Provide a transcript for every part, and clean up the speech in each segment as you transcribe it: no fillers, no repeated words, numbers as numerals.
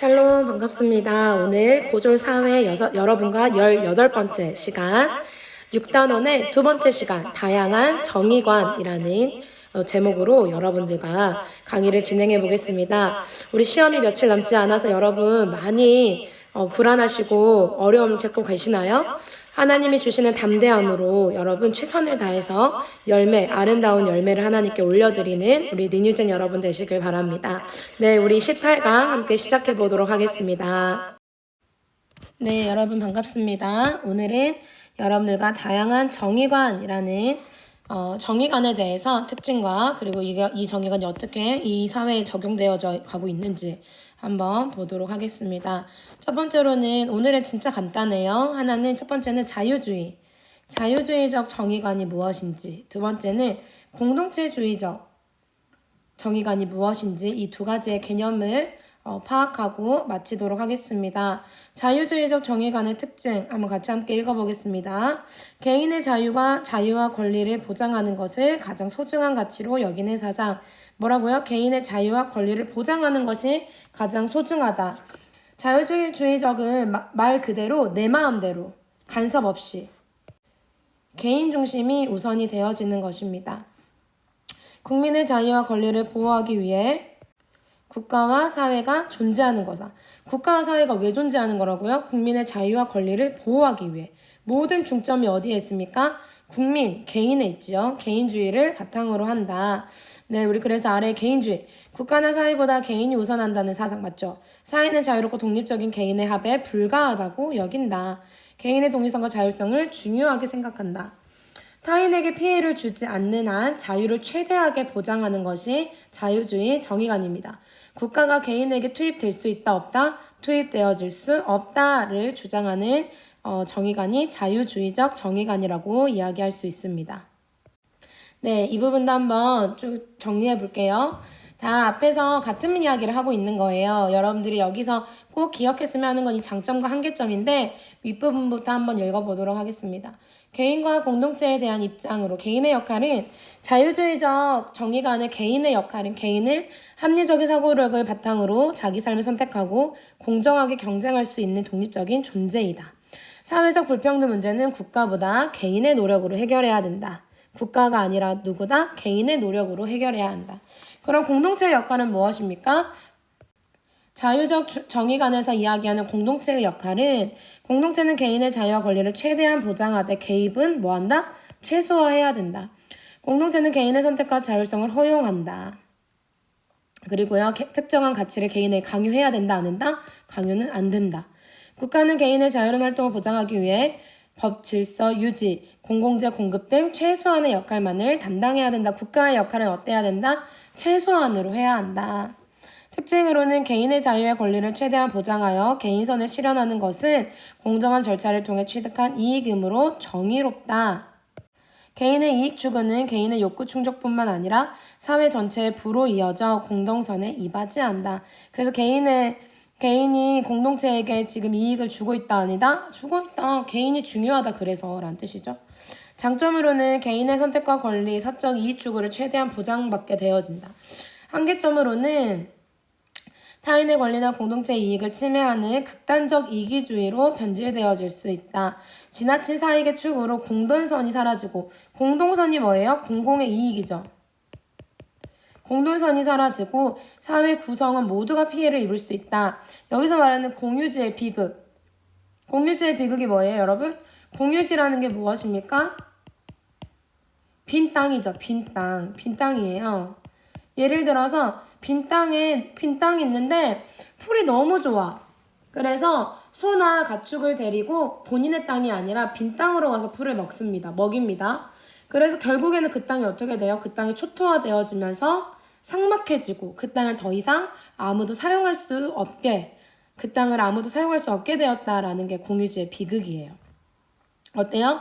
샬롬 반갑습니다. 오늘 고졸 사회 여러분과 18번째 시간 6단원의 두 번째 시간 다양한 정의관이라는 제목으로 여러분들과 강의를 진행해 보겠습니다. 우리 시험이 며칠 남지 않아서 여러분 많이 불안하시고 어려움을 겪고 계시나요? 하나님이 주시는 담대함으로 여러분 최선을 다해서 아름다운 열매를 하나님께 올려드리는 우리 리뉴젠 여러분 되시길 바랍니다. 네, 우리 18강 함께 시작해 보도록 하겠습니다. 네, 여러분 반갑습니다. 오늘은 여러분들과 다양한 정의관이라는 정의관에 대해서 특징과 그리고 이 정의관이 어떻게 이 사회에 적용되어져 가고 있는지 한번 보도록 하겠습니다. 첫 번째로는 오늘은 진짜 간단해요. 하나는 첫 번째는 자유주의적 정의관이 무엇인지, 두 번째는 공동체주의적 정의관이 무엇인지 이 두 가지의 개념을 파악하고 마치도록 하겠습니다. 자유주의적 정의관의 특징 한번 같이 함께 읽어보겠습니다. 개인의 자유와 권리를 보장하는 것을 가장 소중한 가치로 여기는 사상. 뭐라고요? 개인의 자유와 권리를 보장하는 것이 가장 소중하다. 자유주의적은 말 그대로 내 마음대로 간섭 없이 개인 중심이 우선이 되어지는 것입니다. 국민의 자유와 권리를 보호하기 위해 국가와 사회가 존재하는 거다. 국가와 사회가 왜 존재하는 거라고요? 국민의 자유와 권리를 보호하기 위해. 모든 중점이 어디에 있습니까? 개인에 있지요. 개인주의를 바탕으로 한다. 네, 우리 그래서 아래 개인주의. 국가나 사회보다 개인이 우선한다는 사상 맞죠? 사회는 자유롭고 독립적인 개인의 합에 불과하다고 여긴다. 개인의 독립성과 자율성을 중요하게 생각한다. 타인에게 피해를 주지 않는 한 자유를 최대하게 보장하는 것이 자유주의 정의관입니다. 국가가 개인에게 투입될 수 있다 없다? 투입되어질 수 없다를 주장하는 정의관이 자유주의적 정의관이라고 이야기할 수 있습니다. 네, 이 부분도 한번 쭉 정리해 볼게요. 다 앞에서 같은 이야기를 하고 있는 거예요. 여러분들이 여기서 꼭 기억했으면 하는 건 이 장점과 한계점인데 윗부분부터 한번 읽어보도록 하겠습니다. 개인과 공동체에 대한 입장으로 개인의 역할은 자유주의적 정의관의 개인의 역할은 개인은 합리적인 사고력을 바탕으로 자기 삶을 선택하고 공정하게 경쟁할 수 있는 독립적인 존재이다. 사회적 불평등 문제는 국가보다 개인의 노력으로 해결해야 된다. 국가가 아니라 누구다? 개인의 노력으로 해결해야 한다. 그럼 공동체의 역할은 무엇입니까? 자유적 정의관에서 이야기하는 공동체의 역할은 공동체는 개인의 자유와 권리를 최대한 보장하되 개입은 뭐한다? 최소화해야 된다. 공동체는 개인의 선택과 자율성을 허용한다. 그리고요, 특정한 가치를 개인에게 강요해야 된다, 안 된다? 강요는 안 된다. 국가는 개인의 자유로운 활동을 보장하기 위해 법, 질서, 유지, 공공재 공급 등 최소한의 역할만을 담당해야 된다. 국가의 역할은 어때야 된다? 최소한으로 해야 한다. 특징으로는 개인의 자유의 권리를 최대한 보장하여 개인선을 실현하는 것은 공정한 절차를 통해 취득한 이익이므로 정의롭다. 개인의 이익 추구는 개인의 욕구 충족뿐만 아니라 사회 전체의 부로 이어져 공동선에 이바지한다. 그래서 개인이 공동체에게 지금 이익을 주고 있다 아니다? 주고 있다. 개인이 중요하다 그래서 라는 뜻이죠. 장점으로는 개인의 선택과 권리, 사적 이익 추구를 최대한 보장받게 되어진다. 한계점으로는 타인의 권리나 공동체의 이익을 침해하는 극단적 이기주의로 변질되어질 수 있다. 지나친 사익의 추구로 공동선이 사라지고, 공동선이 뭐예요? 공공의 이익이죠. 공동선이 사라지고 사회 구성은 모두가 피해를 입을 수 있다. 여기서 말하는 공유지의 비극. 공유지의 비극이 뭐예요, 여러분? 공유지라는 게 무엇입니까? 빈 땅이죠. 빈 땅. 빈 땅이에요. 예를 들어서 빈 땅이 있는데 풀이 너무 좋아. 그래서 소나 가축을 데리고 본인의 땅이 아니라 빈 땅으로 가서 풀을 먹입니다. 그래서 결국에는 그 땅이 어떻게 돼요? 그 땅이 초토화되어지면서 삭막해지고 그 땅을 더 이상 아무도 사용할 수 없게 되었다라는 게 공유지의 비극이에요. 어때요?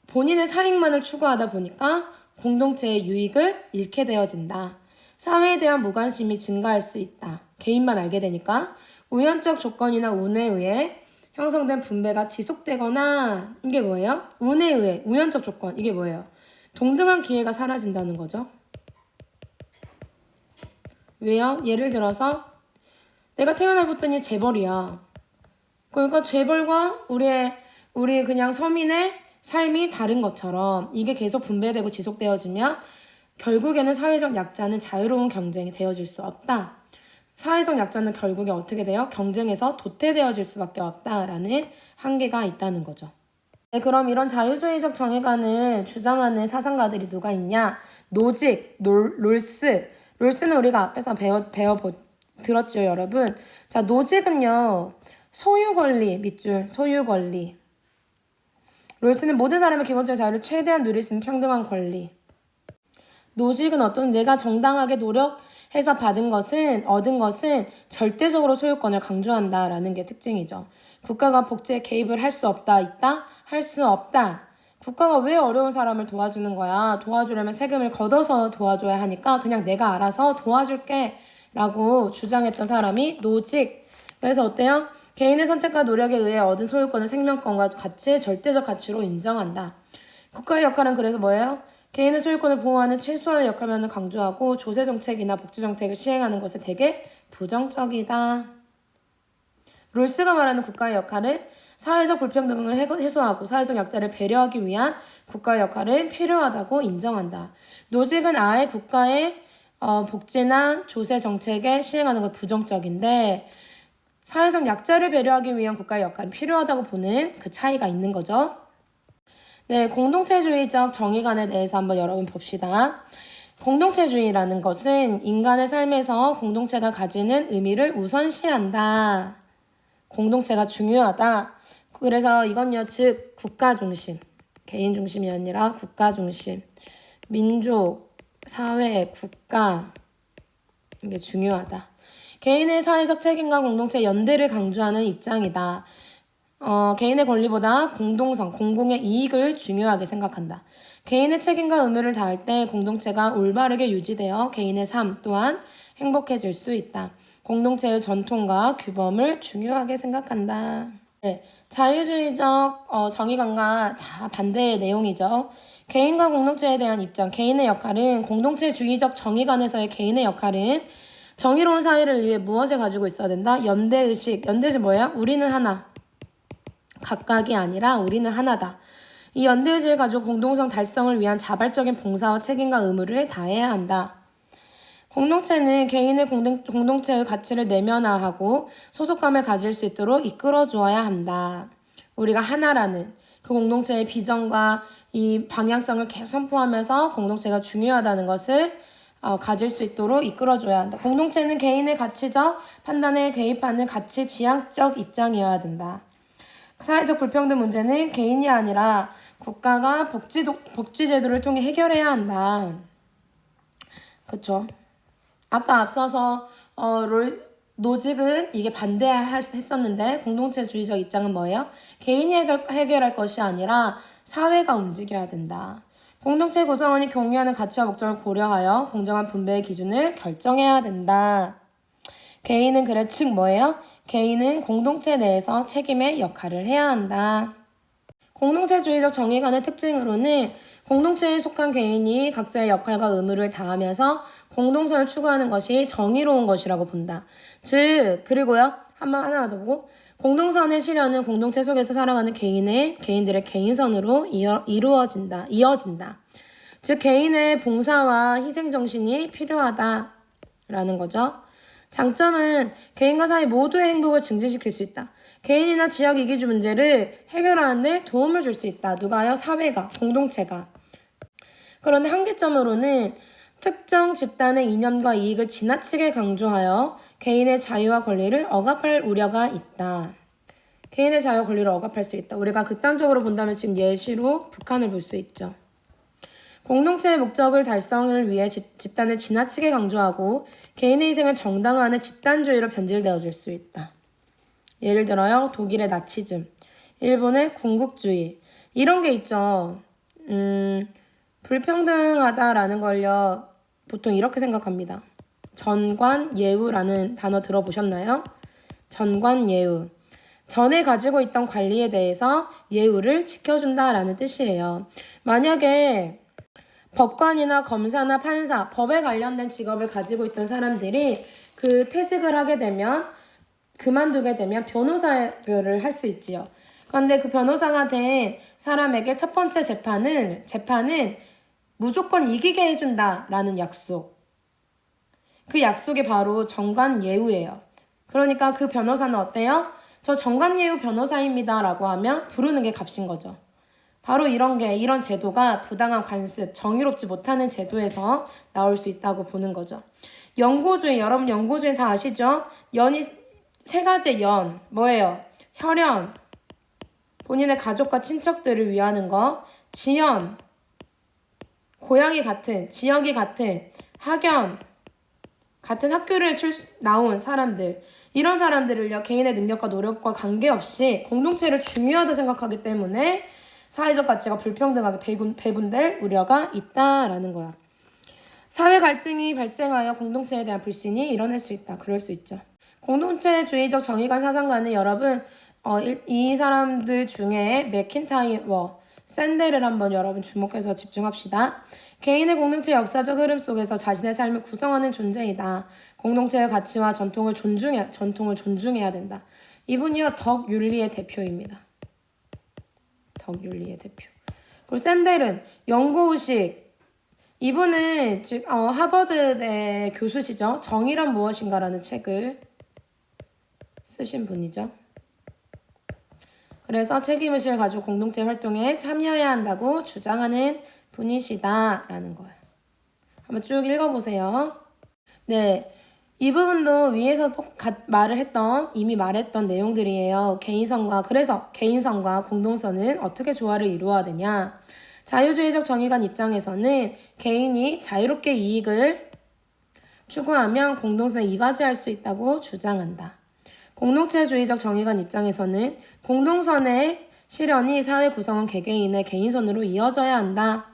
본인의 사익만을 추구하다 보니까 공동체의 유익을 잃게 되어진다. 사회에 대한 무관심이 증가할 수 있다. 개인만 알게 되니까 우연적 조건이나 운에 의해 형성된 분배가 지속되거나 이게 뭐예요? 운에 의해 우연적 조건 이게 뭐예요? 동등한 기회가 사라진다는 거죠. 왜요? 예를 들어서 내가 태어나봤더니 재벌이야. 그러니까 재벌과 우리 그냥 서민의 삶이 다른 것처럼 이게 계속 분배되고 지속되어지면 결국에는 사회적 약자는 자유로운 경쟁이 되어질 수 없다. 사회적 약자는 결국에 어떻게 돼요? 경쟁에서 도태되어질 수밖에 없다라는 한계가 있다는 거죠. 네, 그럼 이런 자유주의적 정의관을 주장하는 사상가들이 누가 있냐? 노직, 롤스. 롤스는 우리가 앞에서 들었죠, 여러분? 자, 노직은요, 소유 권리, 밑줄, 소유 권리. 롤스는 모든 사람의 기본적인 자유를 최대한 누릴 수 있는 평등한 권리. 노직은 내가 정당하게 노력해서 얻은 것은 절대적으로 소유권을 강조한다라는 게 특징이죠. 국가가 복지에 개입을 할 수 있다? 할 수 없다. 국가가 왜 어려운 사람을 도와주는 거야? 도와주려면 세금을 걷어서 도와줘야 하니까 그냥 내가 알아서 도와줄게 라고 주장했던 사람이 노직. 그래서 어때요? 개인의 선택과 노력에 의해 얻은 소유권은 생명권과 가치의 절대적 가치로 인정한다. 국가의 역할은 그래서 뭐예요? 개인의 소유권을 보호하는 최소한의 역할만을 강조하고 조세정책이나 복지정책을 시행하는 것에 되게 부정적이다. 롤스가 말하는 국가의 역할은 사회적 불평등을 해소하고 사회적 약자를 배려하기 위한 국가의 역할은 필요하다고 인정한다. 노직은 아예 국가의 복지나 조세정책에 시행하는 것 부정적인데 사회적 약자를 배려하기 위한 국가의 역할은 필요하다고 보는 그 차이가 있는 거죠. 네, 공동체주의적 정의관에 대해서 한번 여러분 봅시다. 공동체주의라는 것은 인간의 삶에서 공동체가 가지는 의미를 우선시한다. 공동체가 중요하다. 그래서 이건요, 즉 국가 중심, 개인 중심이 아니라 국가 중심, 민족, 사회, 국가 이게 중요하다. 개인의 사회적 책임과 공동체 연대를 강조하는 입장이다. 개인의 권리보다 공동성, 공공의 이익을 중요하게 생각한다. 개인의 책임과 의무를 다할 때 공동체가 올바르게 유지되어 개인의 삶 또한 행복해질 수 있다. 공동체의 전통과 규범을 중요하게 생각한다. 네, 자유주의적 정의관과 다 반대의 내용이죠. 개인과 공동체에 대한 입장, 개인의 역할은 공동체주의적 정의관에서의 개인의 역할은 정의로운 사회를 위해 무엇을 가지고 있어야 된다? 연대의식. 연대의식 뭐예요? 우리는 하나. 각각이 아니라 우리는 하나다. 이 연대의식을 가지고 공동성 달성을 위한 자발적인 봉사와 책임과 의무를 다해야 한다. 공동체는 개인의 공동체의 가치를 내면화하고 소속감을 가질 수 있도록 이끌어 주어야 한다. 우리가 하나라는 그 공동체의 비전과 이 방향성을 계속 선포하면서 공동체가 중요하다는 것을 가질 수 있도록 이끌어줘야 한다. 공동체는 개인의 가치적 판단에 개입하는 가치 지향적 입장이어야 된다. 사회적 불평등 문제는 개인이 아니라 국가가 복지제도를 통해 해결해야 한다. 그쵸? 아까 앞서서 노직은 이게 반대했었는데 공동체주의적 입장은 뭐예요? 개인이 해결할 것이 아니라 사회가 움직여야 된다. 공동체 구성원이 공유하는 가치와 목적을 고려하여 공정한 분배의 기준을 결정해야 된다. 개인은 즉 뭐예요? 개인은 공동체 내에서 책임의 역할을 해야 한다. 공동체주의적 정의관의 특징으로는 공동체에 속한 개인이 각자의 역할과 의무를 다하면서 공동선을 추구하는 것이 정의로운 것이라고 본다. 그리고요. 하나만 더 보고 공동선의 실현은 공동체 속에서 살아가는 개인들의 개인선으로 이어진다. 즉 개인의 봉사와 희생정신이 필요하다라는 거죠. 장점은 개인과 사회 모두의 행복을 증진시킬 수 있다. 개인이나 지역 이기주 문제를 해결하는 데 도움을 줄 수 있다. 누가요? 사회가, 공동체가. 그런데 한계점으로는 특정 집단의 이념과 이익을 지나치게 강조하여 개인의 자유와 권리를 억압할 우려가 있다. 개인의 자유와 권리를 억압할 수 있다. 우리가 극단적으로 본다면 지금 예시로 북한을 볼 수 있죠. 공동체의 목적을 달성을 위해 집단을 지나치게 강조하고 개인의 희생을 정당화하는 집단주의로 변질되어질 수 있다. 예를 들어요. 독일의 나치즘, 일본의 군국주의 이런 게 있죠. 불평등하다라는 걸요. 보통 이렇게 생각합니다. 전관예우라는 단어 들어보셨나요? 전관예우. 전에 가지고 있던 관리에 대해서 예우를 지켜준다라는 뜻이에요. 만약에 법관이나 검사나 판사, 법에 관련된 직업을 가지고 있던 사람들이 그 퇴직을 하게 되면 그만두게 되면 변호사를 할 수 있지요. 그런데 그 변호사가 된 사람에게 첫 번째 재판은 무조건 이기게 해준다라는 약속. 그 약속이 바로 정관예우예요. 그러니까 그 변호사는 어때요? 저 정관예우 변호사입니다 라고 하면 부르는 게 값인 거죠. 바로 이런 제도가 부당한 관습, 정의롭지 못하는 제도에서 나올 수 있다고 보는 거죠. 연고주의, 여러분 연고주의 다 아시죠? 연이 세 가지의 연, 뭐예요? 혈연, 본인의 가족과 친척들을 위하는 거, 지연, 고향이 같은, 지역이 같은, 학연, 같은 학교를 나온 사람들, 이런 사람들을요, 개인의 능력과 노력과 관계없이 공동체를 중요하다 생각하기 때문에 사회적 가치가 불평등하게 배분될 우려가 있다라는 거야. 사회 갈등이 발생하여 공동체에 대한 불신이 일어날 수 있다. 그럴 수 있죠. 공동체주의적 정의관 사상가는 여러분 이 사람들 중에 맥킨타이어, 샌델을 한번 여러분 주목해서 집중합시다. 개인의 공동체 역사적 흐름 속에서 자신의 삶을 구성하는 존재이다. 공동체의 가치와 전통을 존중해야 된다. 이분이요 덕윤리의 대표입니다. 덕윤리의 대표. 그리고 샌델은 연고의식. 이분은 하버드대 교수시죠. 정의란 무엇인가라는 책을 쓰신 분이죠. 그래서 책임의식을 가지고 공동체 활동에 참여해야 한다고 주장하는 분이시다라는 거예요. 한번 쭉 읽어보세요. 네, 이 부분도 위에서 이미 말했던 내용들이에요. 그래서 개인성과 공동선은 어떻게 조화를 이루어야 되냐. 자유주의적 정의관 입장에서는 개인이 자유롭게 이익을 추구하면 공동선에 이바지할 수 있다고 주장한다. 공동체주의적 정의관 입장에서는 공동선의 실현이 사회 구성원 개개인의 개인선으로 이어져야 한다.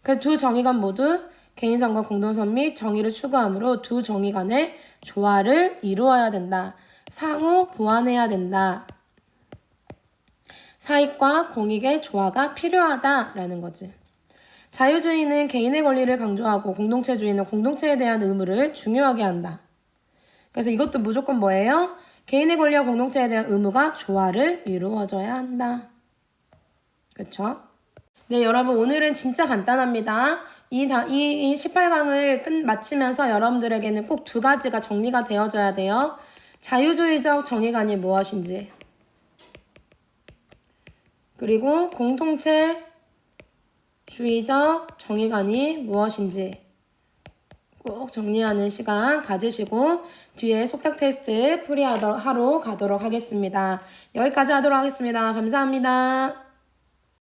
그 두 정의관 모두 개인선과 공동선 및 정의를 추구하므로 두 정의관의 조화를 이루어야 된다. 상호 보완해야 된다. 사익과 공익의 조화가 필요하다라는 거지. 자유주의는 개인의 권리를 강조하고 공동체주의는 공동체에 대한 의무를 중요하게 한다. 그래서 이것도 무조건 뭐예요? 개인의 권리와 공동체에 대한 의무가 조화를 이루어져야 한다. 그쵸? 네, 여러분 오늘은 진짜 간단합니다. 이 18강을 마치면서 여러분들에게는 꼭 두 가지가 정리가 되어져야 돼요. 자유주의적 정의관이 무엇인지, 그리고 공동체주의적 정의관이 무엇인지 꼭 정리하는 시간 가지시고 뒤에 속닥 테스트 풀이하러 가도록 하겠습니다. 여기까지 하도록 하겠습니다. 감사합니다.